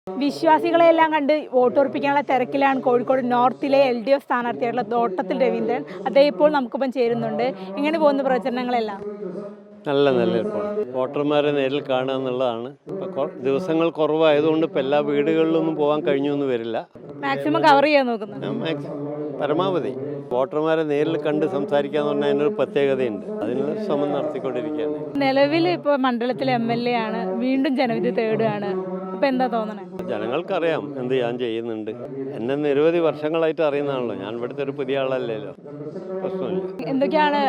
വിശ്വാസികളെല്ലാം കണ്ട് വോട്ടുറപ്പിക്കാനുള്ള തിരക്കിലാണ് കോഴിക്കോട് നോർത്തിലെ LDF സ്ഥാനാർത്ഥിയായിട്ടുള്ള തോട്ടത്തിൽ രവീന്ദ്രൻ. അദ്ദേഹം ഇപ്പോൾ നമുക്കൊപ്പം ചേരുന്നുണ്ട്. എങ്ങനെ പോകുന്ന പ്രചരണങ്ങളെല്ലാം? നല്ല നിലനിൽപ്പാണ്. വോട്ടർമാരെ നേരിൽ കാണുക എന്നുള്ളതാണ്. ഇപ്പോൾ ദിവസങ്ങൾ കുറവായതുകൊണ്ട് ഇപ്പോൾ എല്ലാ വീടുകളിലൊന്നും പോകാൻ കഴിഞ്ഞു എന്ന് വരില്ല. മാക്സിമം കവർ ചെയ്യാൻ നോക്കുന്നു. പരമാവധി വോട്ടർമാരെ നേരിൽ കണ്ട് സംസാരിക്കുക എന്ന് പറഞ്ഞാൽ അതിനൊരു പ്രത്യേകതയുണ്ട്. അതിനുള്ള ശ്രമം നടത്തിക്കൊണ്ടിരിക്കുകയാണ്. നിലവിൽ ഇപ്പോൾ മണ്ഡലത്തിലെ MLA ആണ്, വീണ്ടും ജനവിധി തേടുകയാണ്. ഇപ്പം എന്താ തോന്നണേ? ജനങ്ങൾക്കറിയാം എന്ത് ഞാൻ ചെയ്യുന്നുണ്ട്. എന്നെ നിരവധി വർഷങ്ങളായിട്ട് അറിയുന്നതാണല്ലോ. ഞാൻ ഇവിടുത്തെ ഒരു പുതിയ ആളല്ലല്ലോ. പ്രശ്നമില്ല. എന്തൊക്കെയാണ്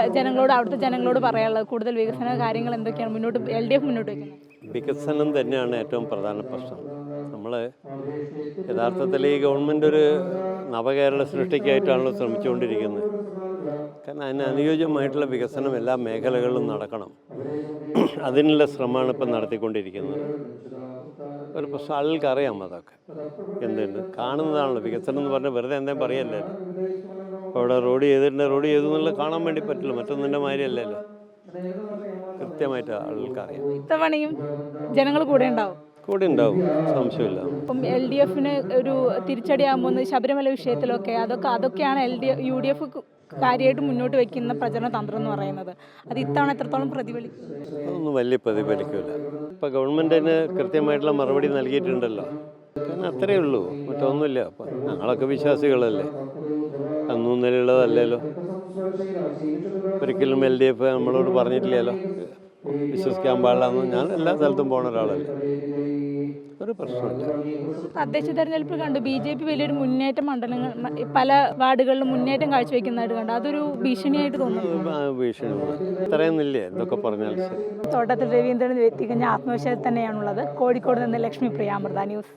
അവിടുത്തെ ജനങ്ങളോട് പറയാനുള്ളത്? കൂടുതൽ വികസന കാര്യങ്ങൾ എന്തൊക്കെയാണ് LDF മുന്നോട്ട് വയ്ക്കുന്നത്? വികസനം തന്നെയാണ് ഏറ്റവും പ്രധാന പ്രശ്നം. നമ്മൾ യഥാർത്ഥത്തിൽ ഈ ഗവൺമെൻറ് ഒരു നവകേരള സൃഷ്ടിക്കായിട്ടാണല്ലോ ശ്രമിച്ചുകൊണ്ടിരിക്കുന്നത്. കാരണം അതിന് അനുയോജ്യമായിട്ടുള്ള വികസനം എല്ലാ മേഖലകളിലും നടക്കണം. അതിനുള്ള ശ്രമമാണ് ഇപ്പം നടത്തിക്കൊണ്ടിരിക്കുന്നത്. ഒരു പ്രശ്നം ആളുകൾക്ക് അറിയാം അതൊക്കെ എന്തുണ്ട് കാണുന്നതാണല്ലോ. വികസനം എന്ന് പറഞ്ഞാൽ വെറുതെ എന്തെങ്കിലും പറയല്ലേ. അപ്പോൾ അവിടെ റോഡ് ചെയ്തു എന്നുള്ളത് കാണാൻ വേണ്ടി പറ്റില്ല. മറ്റൊന്നിൻ്റെ മാതിരിയല്ലല്ലോ. കൃത്യമായിട്ട് ആളുകൾക്ക് അറിയാം. ഇത്തവണയും ജനങ്ങൾ കൂടെ ഉണ്ടാവും, സംശയമില്ല. അപ്പം LDFന് ഒരു തിരിച്ചടിയാകുമ്പോൾ ശബരിമല വിഷയത്തിലൊക്കെ അതൊക്കെയാണ് UDF കാര്യമായിട്ട് മുന്നോട്ട് വയ്ക്കുന്ന പ്രചരണ തന്ത്രം എന്ന് പറയുന്നത്. അത് ഇത്തവണ എത്രത്തോളം പ്രതിഫലിക്കും? അതൊന്നും വലിയ പ്രതിഫലിക്കില്ല. ഇപ്പം ഗവൺമെൻറ്റിന് കൃത്യമായിട്ടുള്ള മറുപടി നൽകിയിട്ടുണ്ടല്ലോ. കാരണം അത്രയേ ഉള്ളൂ, മറ്റൊന്നുമില്ല. അപ്പം ഞങ്ങളൊക്കെ വിശ്വാസികളല്ലേ, അന്നും നിലയുള്ളതല്ലല്ലോ. ഒരിക്കലും LDF നമ്മളോട് പറഞ്ഞിട്ടില്ലല്ലോ വിശ്വസിക്കാൻ പാടില്ലെന്ന്. ഞാൻ എല്ലാ സ്ഥലത്തും പോകുന്ന ഒരാളല്ലേ, ഒരു പ്രശ്നമില്ല. തദ്ദേശ തെരഞ്ഞെടുപ്പ് കണ്ടു BJP വലിയൊരു മുന്നേറ്റം, പല വാർഡുകളിലും മുന്നേറ്റം കാഴ്ചവെക്കുന്നതായിട്ട് കണ്ടു. അതൊരു ഭീഷണിയായിട്ട് തോന്നുന്നു. ഭീഷണി ഇത്രയൊന്നുമില്ലേ എന്തൊക്കെ പറഞ്ഞാൽ ശരി. തോട്ടത്തിൽ രവീന്ദ്രൻ തികഞ്ഞ ആത്മവിശ്വാസം തന്നെയാണുള്ളത്. കോഴിക്കോട് നിന്ന് ലക്ഷ്മി പ്രിയ, അമൃത ന്യൂസ്.